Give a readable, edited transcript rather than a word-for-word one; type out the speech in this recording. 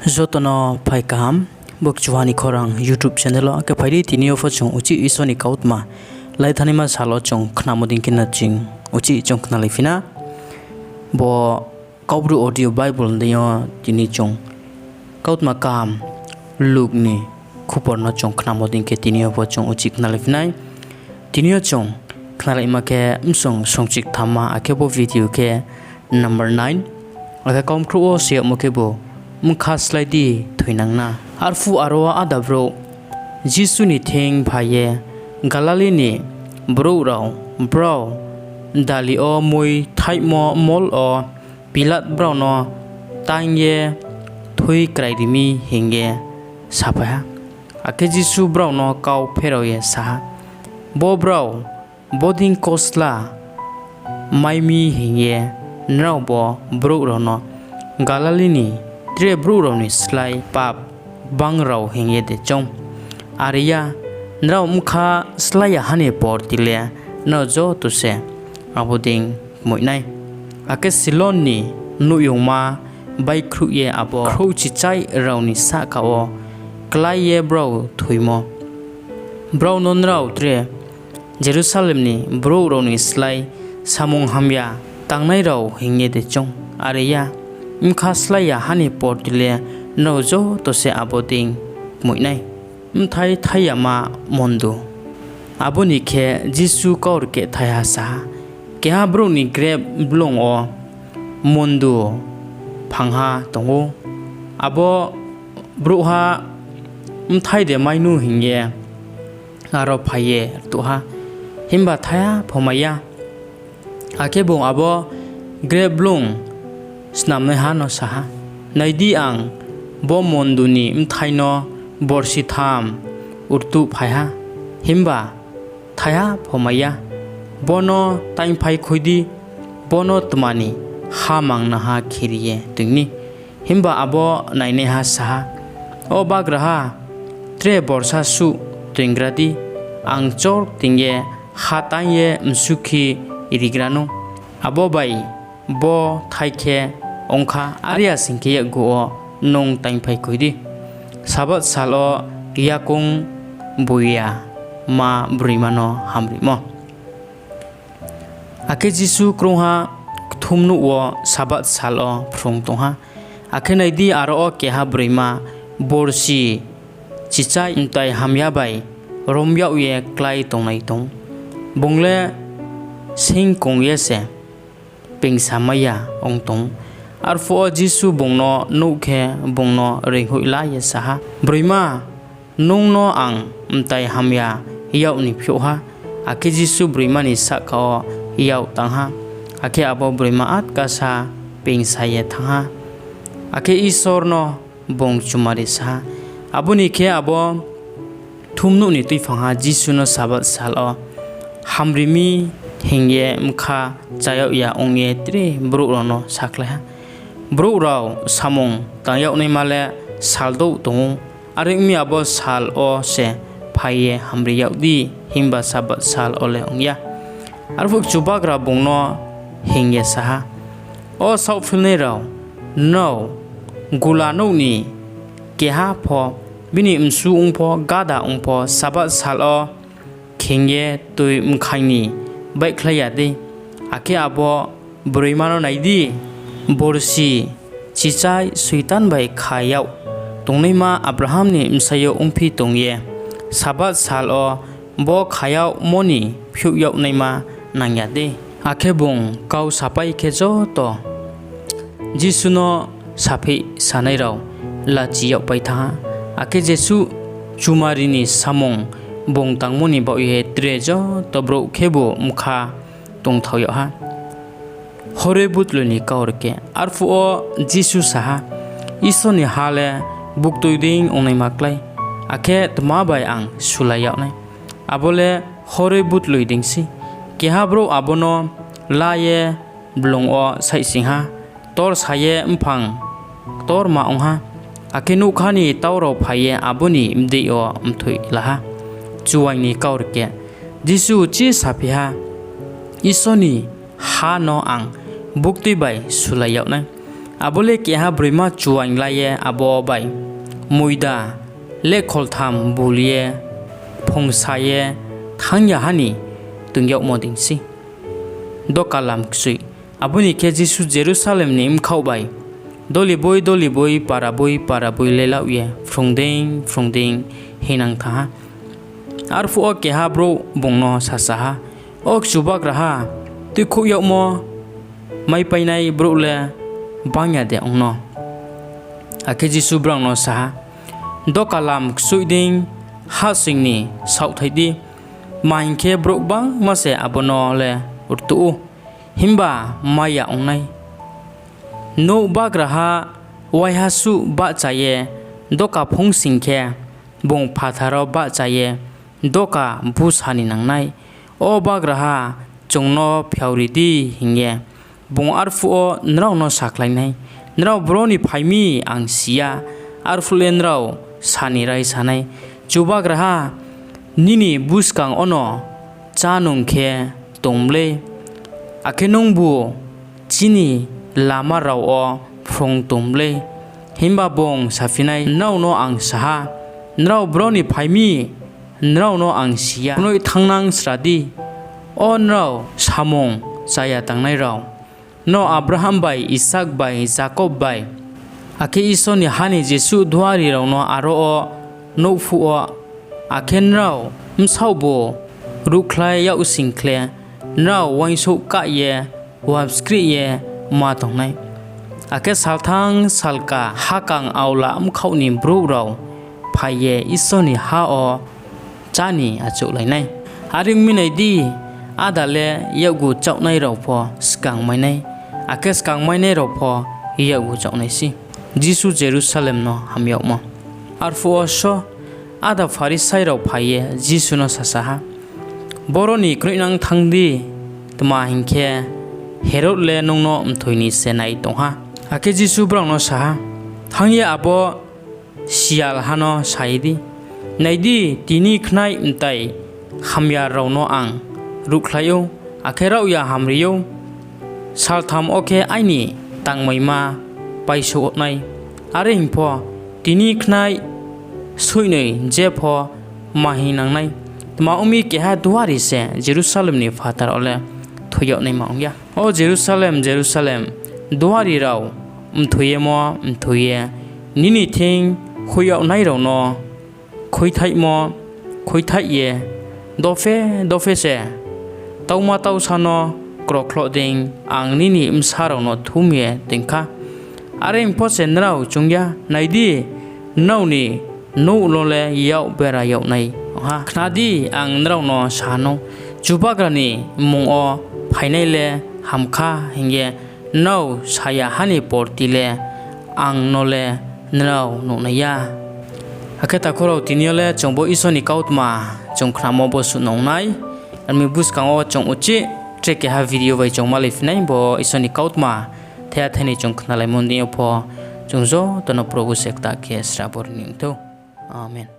Jotono pai kam buk chuani khorang YouTube channel ke phairi tinio pho chung uchi isoni kautma lai thanima salo chung khnamodin kina ching uchi chung khna lifina bo kaubru audio bible deyo tini chung kautma kam lukni khuporno chung khnamodin ke tinio pho chung uchi khna lifnai tinio chung khna laima ke msong songchik thama akebo video ke number 9 aka kom kru o se mo ke bo mukha slide di thoinangna arfu arwa adabro jisu ni theng phaye galali ni bro raw bro dali o moi thai mo mol o pilat bro no tangye thui kraidimi hinge sapa ake jisu bro no kau pheroye sa bo bro boding kosla maimi hinge nraw bo bro ro no galali ni tre bro ni slai pap bang raw hinge de chong aria nraw mukha slai hane por tile no jo tu se aboding moinai ake silon ni nuyongma bai khru ye abo khru chi chai raw ni sa ka o klai ye bro thuimo bro non raw tre jerusalem ni bro raw ni slai samung hamya tangnai raw hinge de chong aria mukha slaya hani portile no jo to se aboding moinai mthai thayama mondu aboni khe jisu kaur ke thaya sa ke ha bro ni grab blong o mondu phangha tongo abo bro ha mthai de mainu hinge aro phaye to ha himba thaya phomaya ake bong abo grab blong snamne hano saha naidi ang bo monduni mthaino borsi tham urtu phaiha himba thaya phomaya bono taim phai khoidi bono tumani hamang na ha khiriye tingni himba abo naine ha saha o bagraha tre borsa su tingradi ang chor tingye hatanye msukhi irigrano abo bai bo thaike ongkha aria singke go nong taim phai koidi sabat salo yakung buya ma brimano hamrimo ake jisu krongha thumnu wo sabat salo phrong tongha ake naidi aro ke ha brima borsi chichai intai hamya bai romya uye klai tongnai tong bongle sing kongye se ping samaya ongtong arfo jisu bongno nukhe bongno renghuila ye saha brima nungno ang mtai hamya yaw ni phyoha ake jisu brima ni sakao yaw tangha ake abo brima at kasa ping saye thangha ake isorno bong chumari sa abuni khe abo thumnu ni tui phangha jisu no sabat salo hamrimi hinge mukha chayau ya ongye tre bro rono sakla bro raw samung tayau nei male saldo tong aring mi abo sal o se phaye hamri yaudi himba sabat sal ole ongya arfuk chubagra bongno hinge saha o sau filne raw no gulano ni keha pho bini msu ungpho gada ungpho sabat sal o khenge tui mkhaini bai khlaya de ake abo broimano naidi borsi chichai suitan bai khayau tongneima abraham ni msayo umpi tongye sabat sal o bo khayau moni phu yau naima nangya de ake bong kau sapai khejo to jisuno sapi sanai raw la chiyau pai tha ake jesu chumarini samong bong tangmoni ba ye trejo tobro khebo mukha tong thoyo ha hore butluni kaurke arfu o jisu saha isoni hale buktoiding onai maklai ake tma bai ang sulaya nai abole hore butluiding si keha bro abono laye blong o sai singha tor saye mphang tor ma ongha ake nukhani tawro phaye aboni mdei o mthui laha chuwaini kaurke jisu chi saphiha isoni ha no ang bukti bai sulayau na abole ke ha brima chuang laye abo bai muida le kholtham bulie phongsaye thangya hani tungyok moding si dokalam ksui abuni ke jisu Jerusalem nim khaubai doli boi para boi lela uye frongding hinang tha arfu o ke ha bro bongno sasaha ok subak raha tu khuyok mo mai painai bro le bangya de ongno ake jisu brang no sa dokalam ksuiding ha singni sauthaidi mainke bro bang mase abono le urtu himba maya ongnai no bagraha waihasu ba chaye doka phong singkhe bong phatharo ba chaye doka busani nangnai o bagraha chongno phauridi hingye bong arfu o nrau no saklainai nrau broni phaimi angsia arfulen rau sani rai sanai chubagraha nini buskang ono chanungkhe tomle akhenongbu chini lama rau o phrong tomle himba bong safinai nau no ang saha nrau broni phaimi nrau no ang sia noi thangnang sradi o nrau samong saya tangnai rau no Abraham bai Isaac bai Jacob bai ake isoni hani Jesu duari rau no aro o no fu o akhen rau msaubo rukhlai yau singkhle nrau waiso ka ye wabskri ye ma tongnai ake salthang salka hakang aula amkhauni bro rau phaye isoni ha o chani achu lainai haring minai di adale yagu chawnai rau pho skang mainai ake skang mainai rau pho yagu chawnai si Jisu Jerusalem no hamyok mo arfu osho ada farisai rau phaye Jisu no sasaha boroni kruinang thangdi tma hingkhe Herod le nongno mthoini senai tongha ake Jisu brang no saha thangye abo sial hano saidi naidi tini khnai mtai hamya rau no ang rukhlayo ake rau ya hamriyo saltham oke aini tangmaima paisho nai are hingpho tini khnai suinei jepho mahinang nai ma umi ke ha duari se Jerusalem ni fatar ole thoyok nei maungya o Jerusalem duari rau mthoye mo mthoye nini thing khoyok nai rau no khoithai mo khoithai ye dofe se tauma tau sano kroklo ding ang nini msarau no thumye tingkha are impo se nrau chungya naidi nauni no lole yau bera yau nai ha khnadi ang nrau no sano chubagrani mung o phainai le hamkha hingye nau saya hani portile ang nole nrau no naya aketa khoro tiniole chongbo isoni kautma chongkhramo bo sunongnai ami buskang o chong uchi treke ha video bai chongma lifnai bo isoni kautma thea thani chongkhnalai mondi pho chungzo tono probu sekta ke srabor ningtho amen